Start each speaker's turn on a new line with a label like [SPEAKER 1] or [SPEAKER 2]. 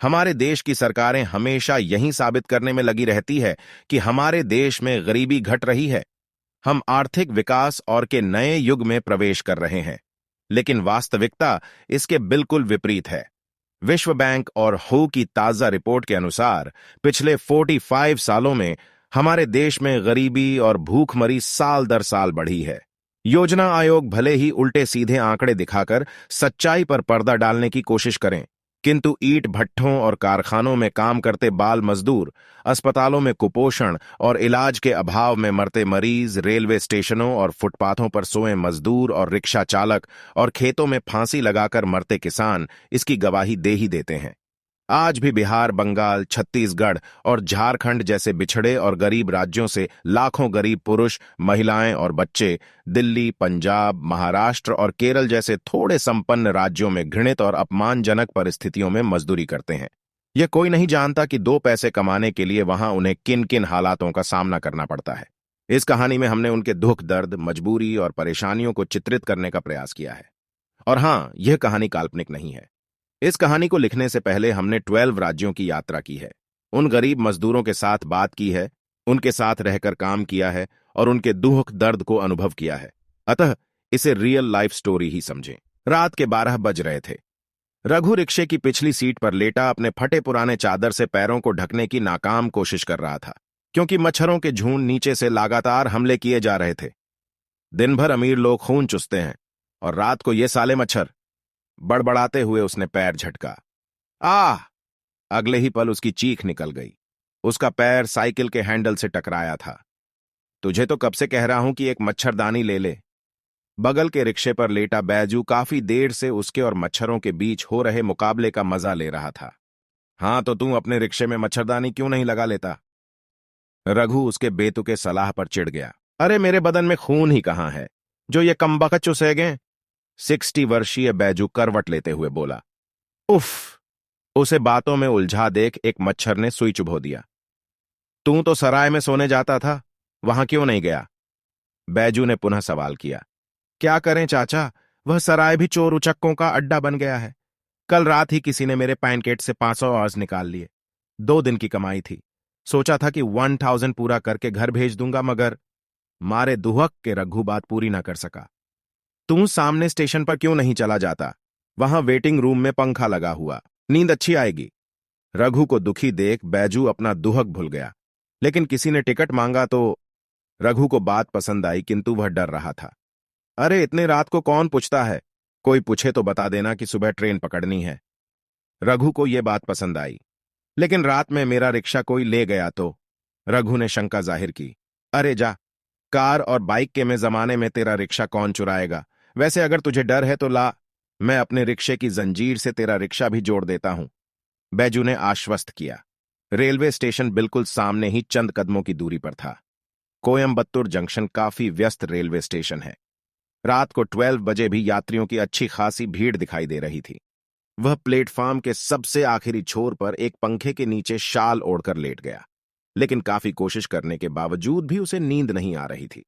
[SPEAKER 1] हमारे देश की सरकारें हमेशा यही साबित करने में लगी रहती है कि हमारे देश में गरीबी घट रही है। हम आर्थिक विकास और के नए युग में प्रवेश कर रहे हैं, लेकिन वास्तविकता इसके बिल्कुल विपरीत है। विश्व बैंक और हू की ताजा रिपोर्ट के अनुसार पिछले 45 सालों में हमारे देश में गरीबी और भूखमरी साल दर साल बढ़ी है। योजना आयोग भले ही उल्टे सीधे आंकड़े दिखाकर सच्चाई पर पर्दा डालने की कोशिश करें, किंतु ईंट भट्ठों और कारखानों में काम करते बाल मजदूर, अस्पतालों में कुपोषण और इलाज के अभाव में मरते मरीज, रेलवे स्टेशनों और फुटपाथों पर सोए मजदूर और रिक्शा चालक और खेतों में फांसी लगाकर मरते किसान इसकी गवाही दे ही देते हैं। आज भी बिहार, बंगाल, छत्तीसगढ़ और झारखंड जैसे बिछड़े और गरीब राज्यों से लाखों गरीब पुरुष, महिलाएं और बच्चे दिल्ली, पंजाब, महाराष्ट्र और केरल जैसे थोड़े संपन्न राज्यों में घृणित और अपमानजनक परिस्थितियों में मजदूरी करते हैं। यह कोई नहीं जानता कि 2 पैसे कमाने के लिए वहां उन्हें किन किन हालातों का सामना करना पड़ता है। इस कहानी में हमने उनके दुख, दर्द, मजबूरी और परेशानियों को चित्रित करने का प्रयास किया है। और हां, यह कहानी काल्पनिक नहीं है। इस कहानी को लिखने से पहले हमने 12 राज्यों की यात्रा की है, उन गरीब मजदूरों के साथ बात की है, उनके साथ रहकर काम किया है और उनके दुख दर्द को अनुभव किया है। अतः इसे रियल लाइफ स्टोरी ही समझें। रात के 12 बज रहे थे। रघु रिक्शे की पिछली सीट पर लेटा अपने फटे पुराने चादर से पैरों को ढकने की नाकाम कोशिश कर रहा था, क्योंकि मच्छरों के झुंड नीचे से लगातार हमले किए जा रहे थे। दिन भर अमीर लोग खून चूसते हैं और रात को ये साले मच्छर। बड़बड़ाते हुए उसने पैर झटका। आह! अगले ही पल उसकी चीख निकल गई। उसका पैर साइकिल के हैंडल से टकराया था। तुझे तो कब से कह रहा हूं कि एक मच्छरदानी ले ले। बगल के रिक्शे पर लेटा बैजू काफी देर से उसके और मच्छरों के बीच हो रहे मुकाबले का मजा ले रहा था। हां, तो तू अपने रिक्शे में मच्छरदानी क्यों नहीं लगा लेता? रघु उसके बेतुके सलाह पर चिढ़ गया। अरे मेरे बदन में खून ही कहां है जो ये कमबख्त चुसेगे? 60 वर्षीय बैजू करवट लेते हुए बोला। उफ! उसे बातों में उलझा देख एक मच्छर ने सुई चुभो दिया। तू तो सराय में सोने जाता था, वहां क्यों नहीं गया? बैजू ने पुनः सवाल किया। क्या करें चाचा, वह सराय भी चोर उचक्कों का अड्डा बन गया है। कल रात ही किसी ने मेरे पैनकेट से 500 आवर्स निकाल लिए। 2 दिन की कमाई थी। सोचा था कि 1000 पूरा करके घर भेज दूंगा, मगर मारे दुहक के रघु बात पूरी ना कर सका। तू सामने स्टेशन पर क्यों नहीं चला जाता? वहां वेटिंग रूम में पंखा लगा हुआ, नींद अच्छी आएगी। रघु को दुखी देख बैजू अपना दुहक भूल गया, लेकिन किसी ने टिकट मांगा तो रघु को बात पसंद आई, किंतु वह डर रहा था। अरे इतने रात को कौन पूछता है? कोई पूछे तो बता देना कि सुबह ट्रेन पकड़नी है। रघु को यह बात पसंद आई। लेकिन रात में मेरा रिक्शा कोई ले गया तो? रघु ने शंका जाहिर की। अरे जा, कार और बाइक के में जमाने में तेरा रिक्शा कौन चुराएगा? वैसे अगर तुझे डर है तो ला, मैं अपने रिक्शे की जंजीर से तेरा रिक्शा भी जोड़ देता हूं, बैजू ने आश्वस्त किया। रेलवे स्टेशन बिल्कुल सामने ही चंद कदमों की दूरी पर था। कोयम्बत्तूर जंक्शन काफी व्यस्त रेलवे स्टेशन है। रात को 12 बजे भी यात्रियों की अच्छी खासी भीड़ दिखाई दे रही थी। वह प्लेटफॉर्म के सबसे आखिरी छोर पर एक पंखे के नीचे शाल ओढ़कर लेट गया, लेकिन काफी कोशिश करने के बावजूद भी उसे नींद नहीं आ रही थी।